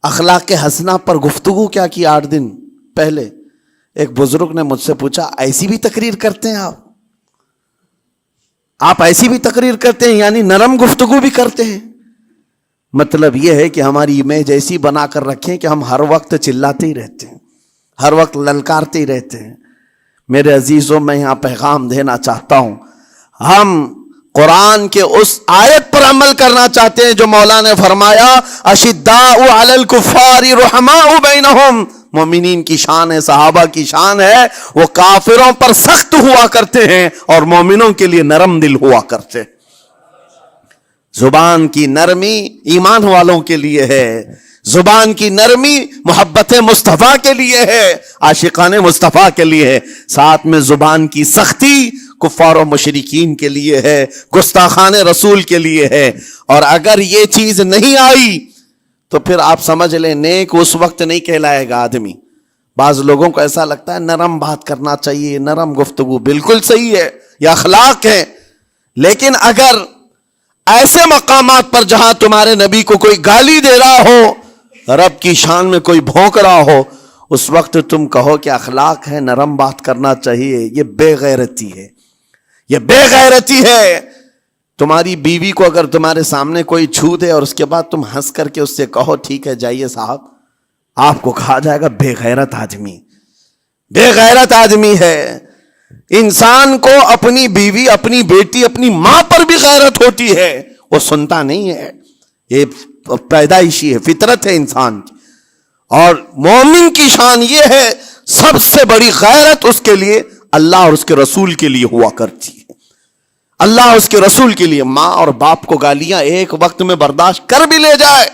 A: اخلاق کے حسنہ پر گفتگو کیا کی 8 دن پہلے. ایک بزرگ نے مجھ سے پوچھا ایسی بھی تقریر کرتے ہیں آپ ایسی بھی تقریر کرتے ہیں, یعنی نرم گفتگو بھی کرتے ہیں؟ مطلب یہ ہے کہ ہماری امیج ایسی بنا کر رکھیں کہ ہم ہر وقت چلاتے ہی رہتے ہیں, ہر وقت للکارتے ہی رہتے ہیں. میرے عزیزوں, میں یہاں پیغام دینا چاہتا ہوں, ہم قرآن کے اس آیت پر عمل کرنا چاہتے ہیں جو مولا نے فرمایا اشداء علی الکفار رحماء بینہم. مومنین کی شان ہے, صحابہ کی شان ہے, وہ کافروں پر سخت ہوا کرتے ہیں اور مومنوں کے لیے نرم دل ہوا کرتے. زبان کی نرمی ایمان والوں کے لیے ہے, زبان کی نرمی محبت مصطفیٰ کے لیے ہے, عاشقان مصطفیٰ کے لیے ہے. ساتھ میں زبان کی سختی کفار و مشرکین کے لیے ہے, گستاخان رسول کے لیے ہے. اور اگر یہ چیز نہیں آئی تو پھر آپ سمجھ لیں نیک اس وقت نہیں کہلائے گا آدمی. بعض لوگوں کو ایسا لگتا ہے نرم بات کرنا چاہیے, نرم گفتگو بالکل صحیح ہے, یہ اخلاق ہے. لیکن اگر ایسے مقامات پر جہاں تمہارے نبی کو کوئی گالی دے رہا ہو, رب کی شان میں کوئی بھونک رہا ہو, اس وقت تم کہو کہ اخلاق ہے, نرم بات کرنا چاہیے, یہ بے غیرتی ہے, یہ بے غیرتی ہے. تمہاری بیوی کو اگر تمہارے سامنے کوئی چھو دے اور اس کے بعد تم ہنس کر کے اس سے کہو ٹھیک ہے جائیے صاحب, آپ کو کہا جائے گا بے غیرت آدمی, بے غیرت آدمی ہے. انسان کو اپنی بیوی, اپنی بیٹی, اپنی ماں پر بھی غیرت ہوتی ہے, وہ سنتا نہیں ہے, یہ پیدائشی ہے, فطرت ہے انسان کی. اور مومن کی شان یہ ہے سب سے بڑی غیرت اس کے لیے اللہ اور اس کے رسول کے لیے ہوا کرتی ہے. اللہ اور اس کے رسول کے لیے. ماں اور باپ کو گالیاں ایک وقت میں برداشت کر بھی لے جائے,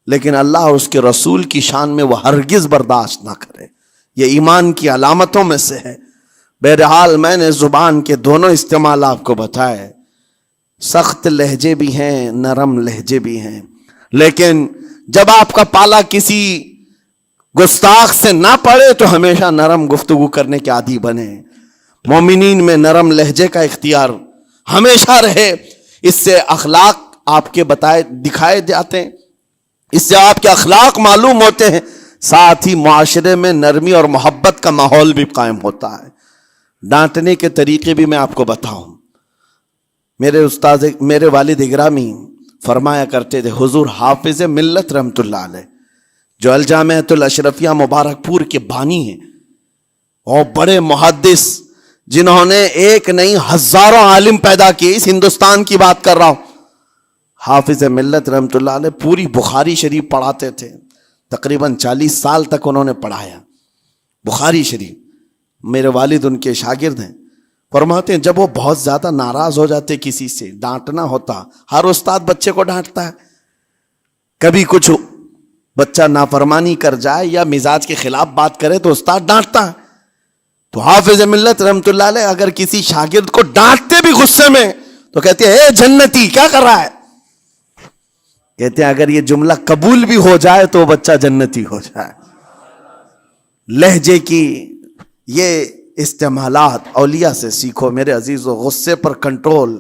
A: لیکن اللہ اور اس کے رسول کی شان میں وہ ہرگز برداشت نہ کرے. یہ ایمان کی علامتوں میں سے ہے. بہرحال میں نے زبان کے دونوں استعمال آپ کو بتائے. سخت لہجے بھی ہیں, نرم لہجے بھی ہیں. لیکن جب آپ کا پالا کسی گستاخ سے نہ پڑے تو ہمیشہ نرم گفتگو کرنے کے عادی بنے. مومنین میں نرم لہجے کا اختیار ہمیشہ رہے. اس سے اخلاق آپ کے دکھائے جاتے ہیں, اس سے آپ کے اخلاق معلوم ہوتے ہیں, ساتھ ہی معاشرے میں نرمی اور محبت کا ماحول بھی قائم ہوتا ہے. ڈانٹنے کے طریقے بھی میں آپ کو بتاؤں. میرے والد اگرامی فرمایا کرتے تھے, حضور حافظ ملت رحمت اللہ علیہ جو الجامعۃ الاشرفیہ مبارک پور کے بانی ہیں اور بڑے محدث جنہوں نے ایک نہیں ہزاروں عالم پیدا کیے, اس ہندوستان کی بات کر رہا ہوں, حافظ ملت رحمت اللہ علیہ پوری بخاری شریف پڑھاتے تھے. تقریباً 40 سال تک انہوں نے پڑھایا بخاری شریف. میرے والد ان کے شاگرد ہیں. فرماتے ہیں جب وہ بہت زیادہ ناراض ہو جاتے کسی سے, ڈانٹنا ہوتا, ہر استاد بچے کو ڈانٹتا ہے, کبھی کچھ بچہ نافرمانی کر جائے یا مزاج کے خلاف بات کرے تو استاد ڈانٹتا ہے. تو حافظ ملت رحمت اللہ علیہ اگر کسی شاگرد کو ڈانٹتے بھی غصے میں تو کہتے ہیں اے جنتی کیا کر رہا ہے. کہتے ہیں اگر یہ جملہ قبول بھی ہو جائے تو بچہ جنتی ہو جائے. لہجے کی یہ استعمالات اولیاء سے سیکھو میرے عزیزو. غصے پر کنٹرول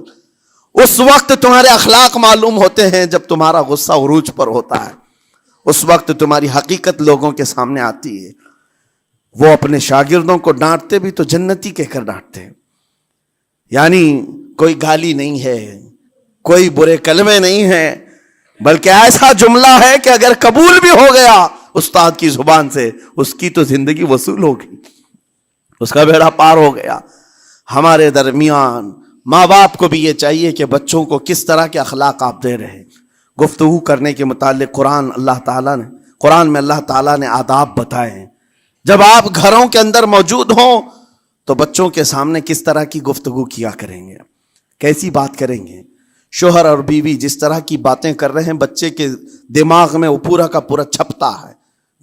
A: اس وقت تمہارے اخلاق معلوم ہوتے ہیں جب تمہارا غصہ عروج پر ہوتا ہے. اس وقت تمہاری حقیقت لوگوں کے سامنے آتی ہے. وہ اپنے شاگردوں کو ڈانٹتے بھی تو جنتی کہہ کر ڈانٹتے ہیں. یعنی کوئی گالی نہیں ہے, کوئی برے کلمے نہیں ہیں, بلکہ ایسا جملہ ہے کہ اگر قبول بھی ہو گیا استاد کی زبان سے, اس کی تو زندگی وصول ہوگی, اس کا بیڑا پار ہو گیا. ہمارے درمیان ماں باپ کو بھی یہ چاہیے کہ بچوں کو کس طرح کے اخلاق آپ دے رہے. گفتگو کرنے کے متعلق قرآن میں اللہ تعالیٰ نے آداب بتائے ہیں. جب آپ گھروں کے اندر موجود ہوں تو بچوں کے سامنے کس طرح کی گفتگو کیا کریں گے, کیسی بات کریں گے. شوہر اور بیوی جس طرح کی باتیں کر رہے ہیں بچے کے دماغ میں وہ پورا کا پورا چھپتا ہے,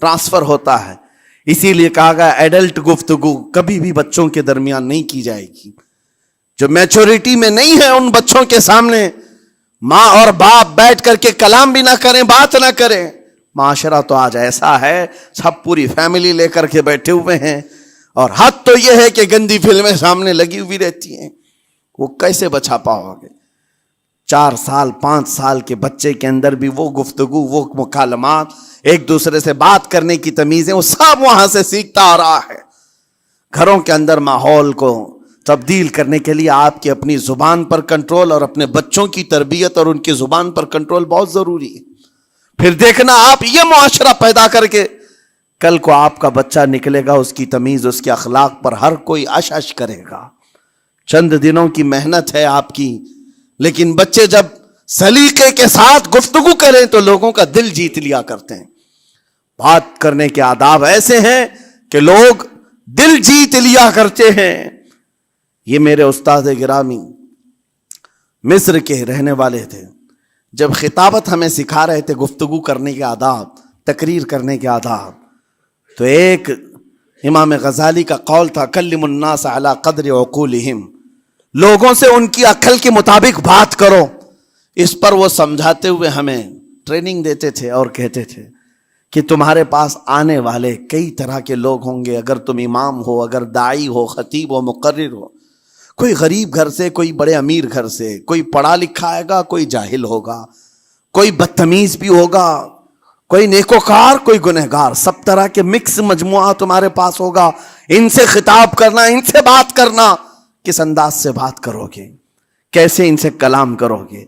A: ٹرانسفر ہوتا ہے. اسی لیے کہا گیا ایڈلٹ گفتگو کبھی بھی بچوں کے درمیان نہیں کی جائے گی. جو میچورٹی میں نہیں ہے ان بچوں کے سامنے ماں اور باپ بیٹھ کر کے کلام بھی نہ کریں, بات نہ کریں. معاشرہ تو آج ایسا ہے, سب پوری فیملی لے کر کے بیٹھے ہوئے ہیں, اور حد تو یہ ہے کہ گندی فلمیں سامنے لگی ہوئی رہتی ہیں. وہ کیسے بچا پاؤ گے؟ 4 سال 5 سال کے بچے کے اندر بھی وہ گفتگو, وہ مکالمات, ایک دوسرے سے بات کرنے کی تمیزیں, وہ سب وہاں سے سیکھتا آ رہا ہے. گھروں کے اندر ماحول کو تبدیل کرنے کے لیے آپ کی اپنی زبان پر کنٹرول اور اپنے بچوں کی تربیت اور ان کی زبان پر کنٹرول بہت ضروری ہے. پھر دیکھنا آپ یہ معاشرہ پیدا کر کے کل کو آپ کا بچہ نکلے گا, اس کی تمیز, اس کے اخلاق پر ہر کوئی اش اش کرے گا. چند دنوں کی محنت ہے آپ کی, لیکن بچے جب سلیقے کے ساتھ گفتگو کریں تو لوگوں کا دل جیت لیا کرتے ہیں. بات کرنے کے آداب ایسے ہیں کہ لوگ دل جیت لیا کرتے ہیں. یہ میرے استاد گرامی مصر کے رہنے والے تھے. جب خطابت ہمیں سکھا رہے تھے گفتگو کرنے کے آداب, تقریر کرنے کے آداب, تو ایک امام غزالی کا قول تھا کلم الناس علی قدر عقولہم, لوگوں سے ان کی عقل کے مطابق بات کرو. اس پر وہ سمجھاتے ہوئے ہمیں ٹریننگ دیتے تھے اور کہتے تھے کہ تمہارے پاس آنے والے کئی طرح کے لوگ ہوں گے. اگر تم امام ہو, اگر داعی ہو, خطیب ہو, مقرر ہو, کوئی غریب گھر سے, کوئی بڑے امیر گھر سے, کوئی پڑھا لکھا آئے گا, کوئی جاہل ہوگا, کوئی بدتمیز بھی ہوگا, کوئی نیکوکار, کوئی گنہگار, سب طرح کے مکس مجموعہ تمہارے پاس ہوگا. ان سے خطاب کرنا, ان سے بات کرنا, کس انداز سے بات کرو گے, کیسے ان سے کلام کرو گے.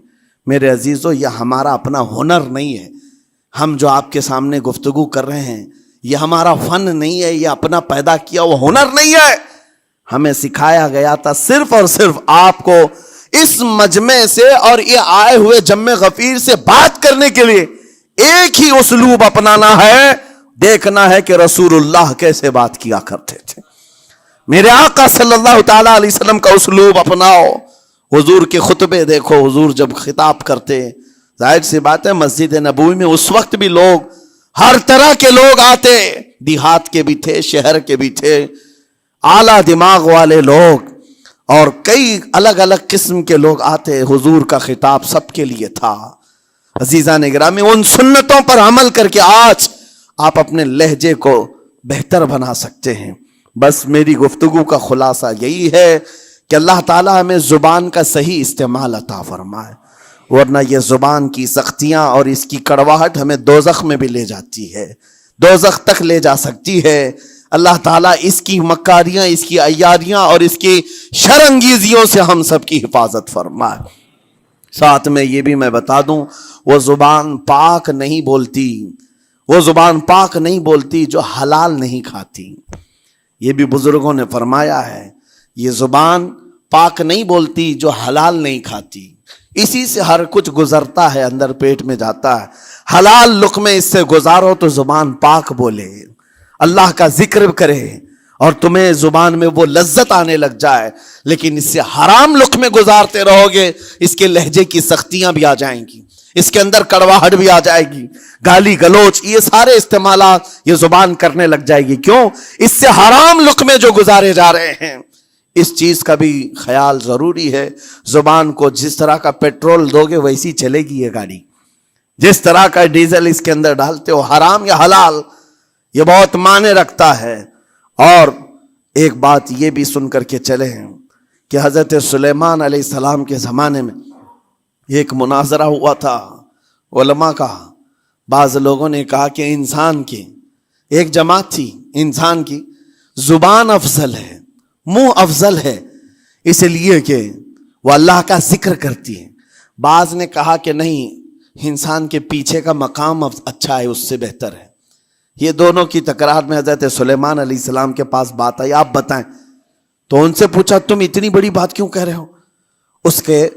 A: میرے عزیزو, یہ ہمارا اپنا ہنر نہیں ہے. ہم جو آپ کے سامنے گفتگو کر رہے ہیں یہ ہمارا فن نہیں ہے, یہ اپنا پیدا کیا وہ ہنر نہیں ہے. ہمیں سکھایا گیا تھا صرف اور صرف آپ کو اس مجمع سے اور یہ آئے ہوئے جمع غفیر سے بات کرنے کے لیے ایک ہی اسلوب اپنانا ہے. دیکھنا ہے کہ رسول اللہ کیسے بات کیا کرتے تھے. میرے آقا صلی اللہ تعالی علیہ وسلم کا اسلوب اپناؤ. حضور کے خطبے دیکھو, حضور جب خطاب کرتے, ظاہر سی بات ہے مسجد نبوی میں اس وقت بھی لوگ, ہر طرح کے لوگ آتے, دیہات کے بھی تھے, شہر کے بھی تھے, اعلیٰ دماغ والے لوگ, اور کئی الگ الگ قسم کے لوگ آتے. حضور کا خطاب سب کے لیے تھا. عزیزان گرامی، ان سنتوں پر عمل کر کے آج آپ اپنے لہجے کو بہتر بنا سکتے ہیں۔ بس میری گفتگو کا خلاصہ یہی ہے کہ اللہ تعالیٰ ہمیں زبان کا صحیح استعمال عطا فرمائے، ورنہ یہ زبان کی سختیاں اور اس کی کڑواہٹ ہمیں دوزخ میں بھی لے جاتی ہے، دوزخ تک لے جا سکتی ہے۔ اللہ تعالیٰ اس کی مکاریاں، اس کی عیاریاں اور اس کی شرانگیزیوں سے ہم سب کی حفاظت فرمائے۔ ساتھ میں یہ بھی میں بتا دوں، وہ زبان پاک نہیں بولتی، وہ زبان پاک نہیں بولتی جو حلال نہیں کھاتی۔ یہ بھی بزرگوں نے فرمایا ہے، یہ زبان پاک نہیں بولتی جو حلال نہیں کھاتی، اسی سے ہر کچھ گزرتا ہے، اندر پیٹ میں جاتا ہے۔ حلال لقمے اس سے گزارو تو زبان پاک بولے، اللہ کا ذکر کرے اور تمہیں زبان میں وہ لذت آنے لگ جائے، لیکن اس سے حرام لقمے گزارتے رہو گے، اس کے لہجے کی سختیاں بھی آ جائیں گی، اس کے اندر کڑواہٹ بھی آ جائے گی، گالی گلوچ، یہ سارے استعمالات یہ زبان کرنے لگ جائے گی۔ کیوں؟ اس سے حرام لقمے جو گزارے جا رہے ہیں، اس چیز کا بھی خیال ضروری ہے۔ زبان کو جس طرح کا پیٹرول دو گے ویسی چلے گی یہ گاڑی، جس طرح کا ڈیزل اس کے اندر ڈالتے ہو، حرام یا حلال، یہ بہت معنی رکھتا ہے۔ اور ایک بات یہ بھی سن کر کے چلے ہیں کہ حضرت سلیمان علیہ السلام کے زمانے میں ایک مناظرہ ہوا تھا علماء کا۔ بعض لوگوں نے کہا کہ انسان کی ایک جماعت تھی، انسان کی زبان افضل ہے، منہ افضل ہے، اس لیے کہ وہ اللہ کا ذکر کرتی ہے۔ بعض نے کہا کہ نہیں، انسان کے پیچھے کا مقام اچھا ہے، اس سے بہتر ہے۔ یہ دونوں کی تکرار میں حضرت سلیمان علیہ السلام کے پاس بات آئی، آپ بتائیں۔ تو ان سے پوچھا تم اتنی بڑی بات کیوں کہہ رہے ہو؟ اس کے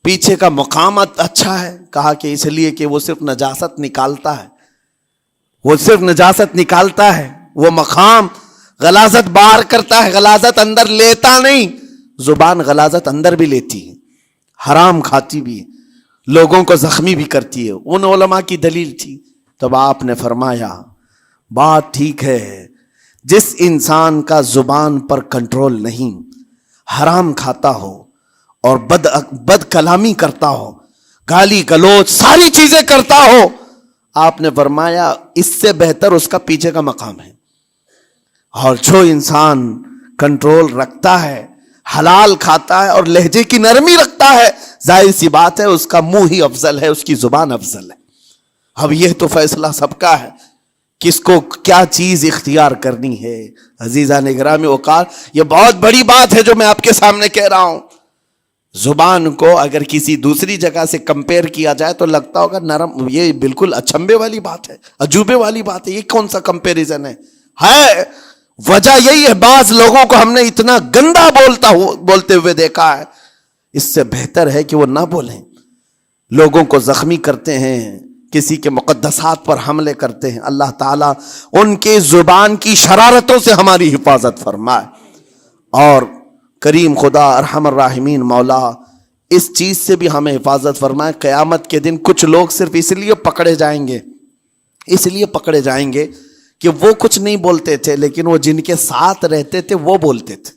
A: پیچھے کا مقام اچھا ہے۔ کہا کہ اس لیے کہ وہ صرف نجاست نکالتا ہے، وہ صرف نجاست نکالتا ہے، وہ مقام غلاظت باہر کرتا ہے، غلاظت اندر لیتا نہیں۔ زبان غلاظت اندر بھی لیتی ہے، حرام کھاتی بھی ہے، لوگوں کو زخمی بھی کرتی ہے۔ ان علماء کی دلیل تھی۔ تب آپ نے فرمایا بات ٹھیک ہے، جس انسان کا زبان پر کنٹرول نہیں، حرام کھاتا ہو اور بد کلامی کرتا ہو، گالی گلوچ ساری چیزیں کرتا ہو، آپ نے فرمایا اس سے بہتر اس کا پیچھے کا مقام ہے۔ اور جو انسان کنٹرول رکھتا ہے، حلال کھاتا ہے اور لہجے کی نرمی رکھتا ہے، ظاہر سی بات ہے اس کا منہ ہی افضل ہے، اس کی زبان افضل ہے۔ اب یہ تو فیصلہ سب کا ہے، کس کو کیا چیز اختیار کرنی ہے۔ عزیزان گرامی اوقات، یہ بہت بڑی بات ہے جو میں آپ کے سامنے کہہ رہا ہوں۔ زبان کو اگر کسی دوسری جگہ سے کمپیئر کیا جائے تو لگتا ہوگا نرم، یہ بالکل اچنبے والی بات ہے، عجوبے والی بات ہے، یہ کون سا کمپیریزن ہے؟ وجہ یہی ہے، بعض لوگوں کو ہم نے اتنا گندا بولتے ہوئے دیکھا ہے، اس سے بہتر ہے کہ وہ نہ بولیں۔ لوگوں کو زخمی کرتے ہیں، کسی کے مقدسات پر حملے کرتے ہیں۔ اللہ تعالیٰ ان کے زبان کی شرارتوں سے ہماری حفاظت فرمائے، اور کریم خدا ارحم الراحمین مولا اس چیز سے بھی ہمیں حفاظت فرمائے۔ قیامت کے دن کچھ لوگ صرف اس لیے پکڑے جائیں گے کہ وہ کچھ نہیں بولتے تھے، لیکن وہ جن کے ساتھ رہتے تھے وہ بولتے تھے،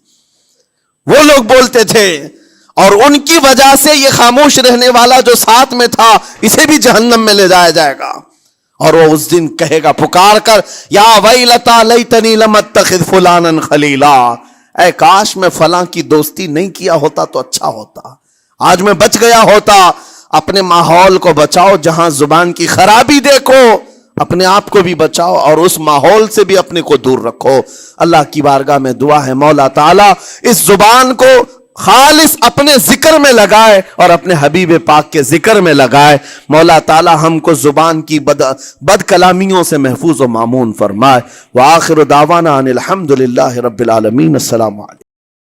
A: وہ لوگ بولتے تھے، اور ان کی وجہ سے یہ خاموش رہنے والا جو ساتھ میں تھا اسے بھی جہنم میں لے جایا جائے گا۔ اور وہ اس دن کہے گا پکار کر، یا ویلتا لیتنی لم اتخذ فلانا خلیلا، اے کاش میں فلاں کی دوستی نہیں کیا ہوتا تو اچھا ہوتا، آج میں بچ گیا ہوتا۔ اپنے ماحول کو بچاؤ، جہاں زبان کی خرابی دیکھو اپنے آپ کو بھی بچاؤ، اور اس ماحول سے بھی اپنے کو دور رکھو۔ اللہ کی بارگاہ میں دعا ہے مولا تعالیٰ اس زبان کو خالص اپنے ذکر میں لگائے اور اپنے حبیب پاک کے ذکر میں لگائے۔ مولا تعالیٰ ہم کو زبان کی بد کلامیوں سے محفوظ و مامون فرمائے۔ وآخر دعوانا ان الحمد للہ رب العالمین۔ السلام علیکم۔